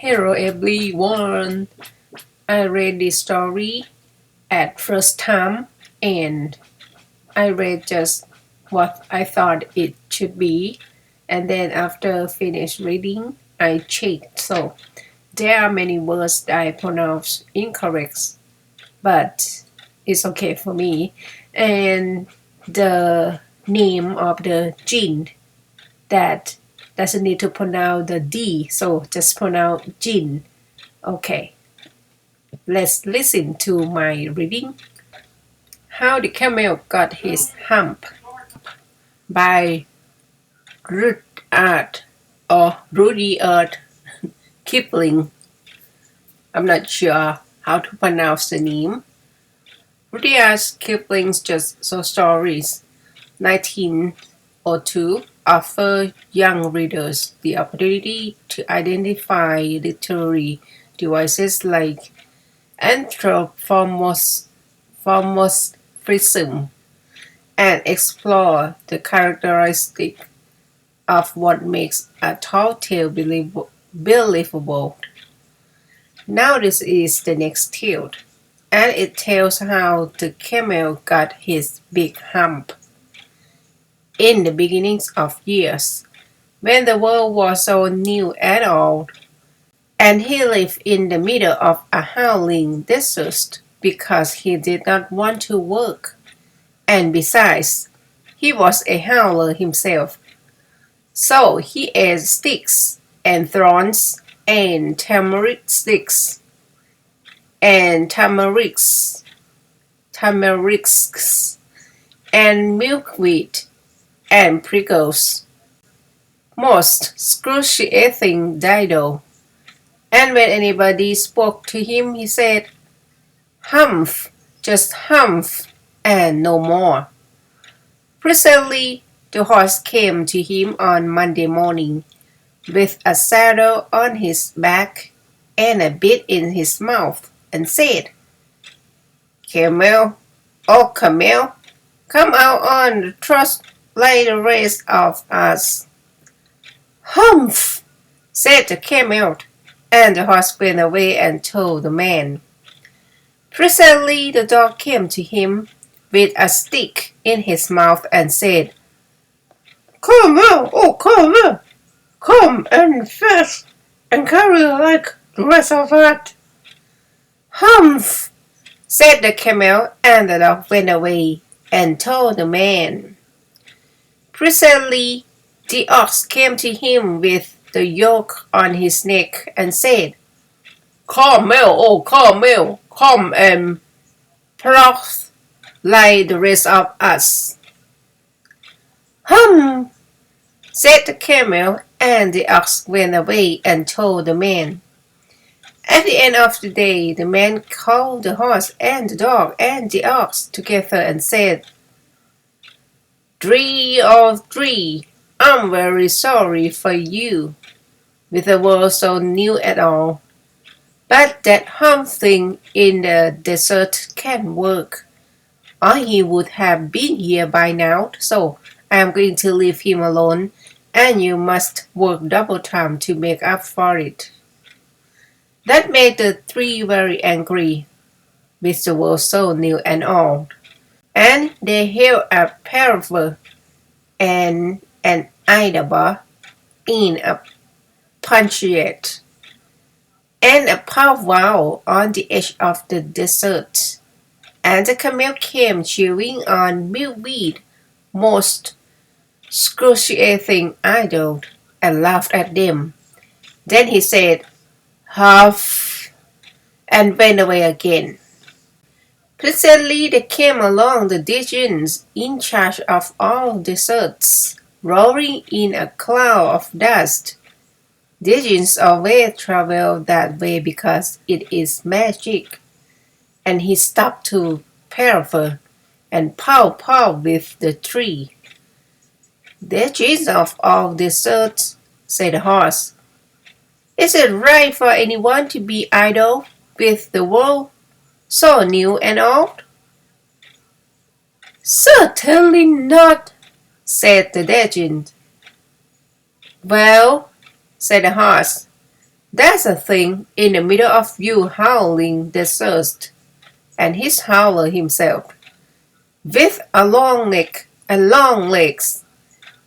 Hello everyone. I read this story at first time and I read just what I thought it should be, and then after finish reading I checked. So there are many words that I pronounce incorrect, but it's okay for me. And the name of the gin that doesn't need to pronounce the D, so just pronounce gin. Okay, let's listen to my reading. How the Camel Got His Hump by Rudyard Kipling. I'm not sure how to pronounce the name. Rudyard Kipling's just so stories 1902 offer young readers the opportunity to identify literary devices like anthropomorphism and explore the characteristic of what makes a tall tale believable. Now this is the next tale, and it tells how the camel got his big hump. In the beginnings of years, when the world was so new at all, and he lived in the middle of a howling desert because he did not want to work. And besides, he was a howler himself. So he ate sticks and thorns and tamarisks and milkweed and prickles. Most scruciating dido. And when anybody spoke to him, he said, "Humph, just humph, and no more." Presently, the horse came to him on Monday morning, with a saddle on his back and a bit in his mouth, and said, "Camel, oh Camel, come out on the trot like the rest of us." "Humph," said the camel, and the horse went away and told the man. Presently the dog came to him with a stick in his mouth and said, "Come out, oh come out, come and fetch and carry like the rest of us." "Humph," said the camel, and the dog went away and told the man. Presently the ox came to him with the yoke on his neck and said, "Camel, oh Camel, come and plough like the rest of us." "Humph," said the camel, and the ox went away and told the man. At the end of the day, the man called the horse and the dog and the ox together and said, "Three of three, I'm very sorry for you, with the world so new at all. But that Humph thing in the desert can work, or he would have been here by now, so I am going to leave him alone, and you must work double time to make up for it." That made the three very angry, with the world so new and old, and they held a parable and an idol in a puncheon and a powwow on the edge of the desert. And the camel came chewing on milkweed, most scruciating idol, and laughed at them. Then he said, "Humph," and went away again. Presently there came along the Digeons in charge of all deserts, rolling in a cloud of dust. Digeons always travel that way because it is magic. And he stopped to parapher and pow with the tree. "Digeons of all deserts," said the horse, "is it right for anyone to be idle with the world so new and old?" "Certainly not," said the Digeon. "Well," said the horse, There's a thing in the middle of you Howling Desert, and he's Howler himself, with a long neck and long legs,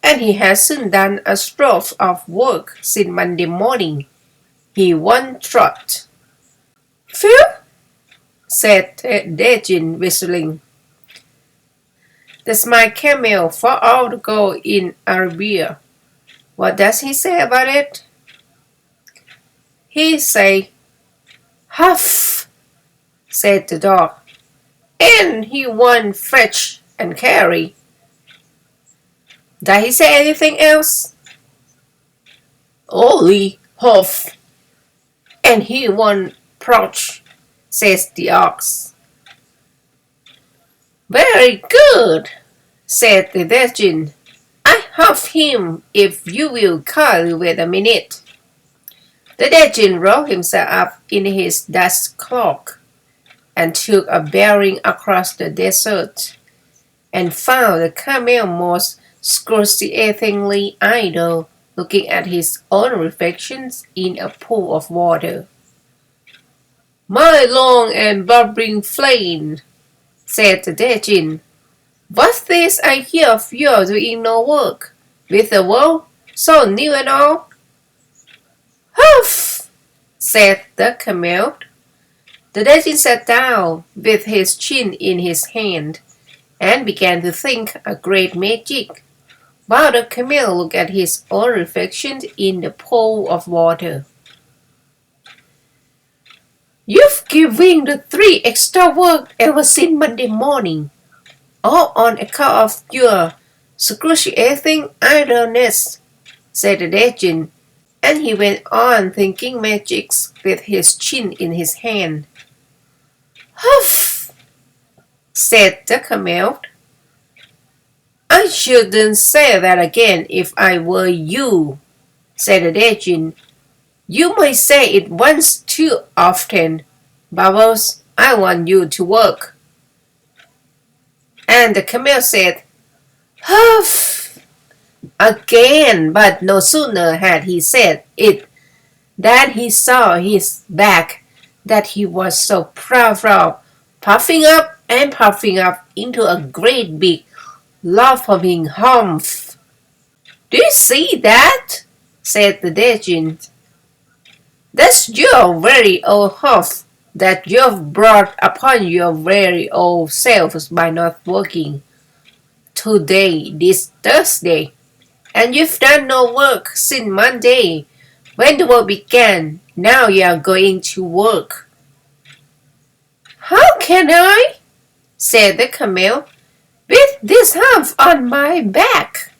and he hasn't done a stroke of work since Monday morning. He won't trot. Phew, said Dejin, whistling. That's my camel for all the gold in Arabia. What does he say about it? He say, Humph, said the dog, and he won't fetch and carry. Does he say anything else? Only Humph, and he won't approach, says the ox. Very good, said the virgin. I huff him if you will kindly wait a minute. The Dejin rolled himself up in his dust cloak and took a bearing across the desert, and found the camel most scruciatingly idle, looking at his own reflections in a pool of water. My long and bubbling flame, said the Dejin, what's this I hear of your doing no work, with the world so new and all? Humph, said the camel. The Dejin sat down with his chin in his hand and began to think a great magic, while the camel looked at his own reflection in the pool of water. You've given the 3 extra work ever since Monday morning, all on account of your scruciating idleness, said the Dejin, and he went on thinking magics with his chin in his hand. Humph, said the camel. I shouldn't say that again if I were you, said the Dejin. You may say it once too often. Bubbles, I want you to work. And the camel said, Humph, again, but no sooner had he said it than he saw his back that he was so proud of, puffing up into a great big laughing humph. Do you see that? Said the Dejin. That's your very old humph that you've brought upon your very old selves by not working today, this Thursday, and you've done no work since Monday, when the work began. Now you are going to work. How can I? Said the camel, with this humph on my back.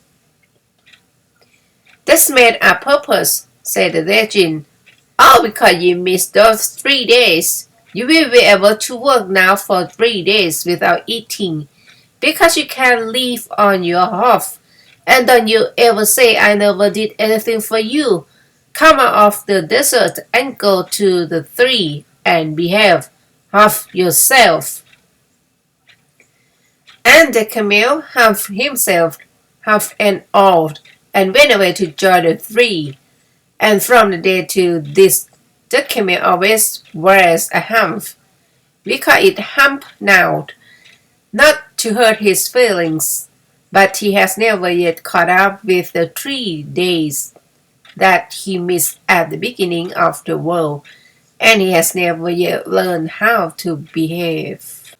That's made on purpose, said the Dejin. All because you missed those 3 days. You will be able to work now for 3 days without eating, because you can't live on your humph. And don't you ever say I never did anything for you. Come out of the desert and go to the tree and behave. Humph yourself. And the camel humphed himself, humph and all, and went away to join the tree. And from the day to this, the camel always wears a humph. We call it hump now, not to hurt his feelings, but he has never yet caught up with the 3 days that he missed at the beginning of the world, and he has never yet learned how to behave.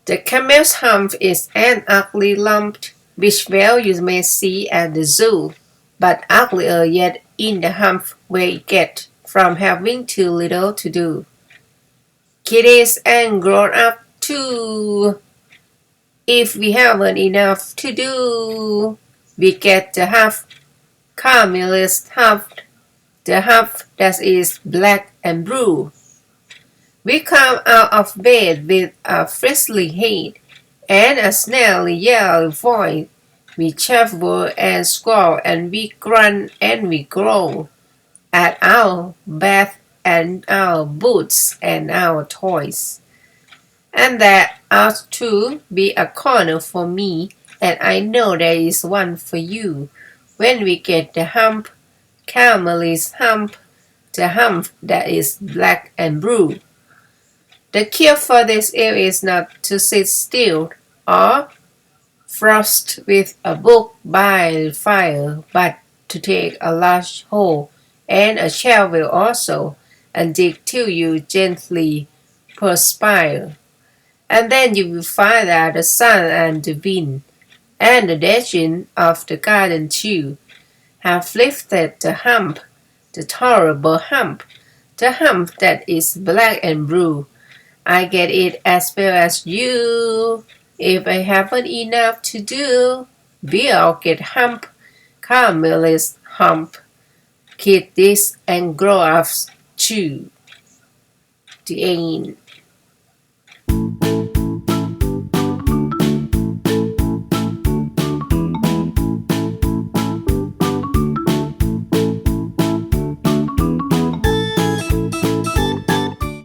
The camel's hump is an ugly lump, which well you may see at the zoo, but uglier yet in the hump we get from having too little to do. Kiddies and grown up too. If we haven't enough to do, we get the humph, camel's hump, the hump that is black and blue. We come out of bed with a frizzly head and a snarly yellow voice. We chatter and squall and we grunt and we growl at our bath and our boots and our toys. And there ought to be a corner for me, and I know there is one for you. When we get the hump, camel's hump, the hump that is black and blue. The cure for this ill is not to sit still or frost with a book by the fire, but to take a large hole and a shovel also, and dig till you gently perspire. And then you will find that the sun and the wind and the dashing of the garden too have lifted the hump, the tolerable hump, the hump that is black and blue. I get it as well as you. If I haven't enough to do, we'll get hump, Carmel's hump, kid this and grow ups too. The end.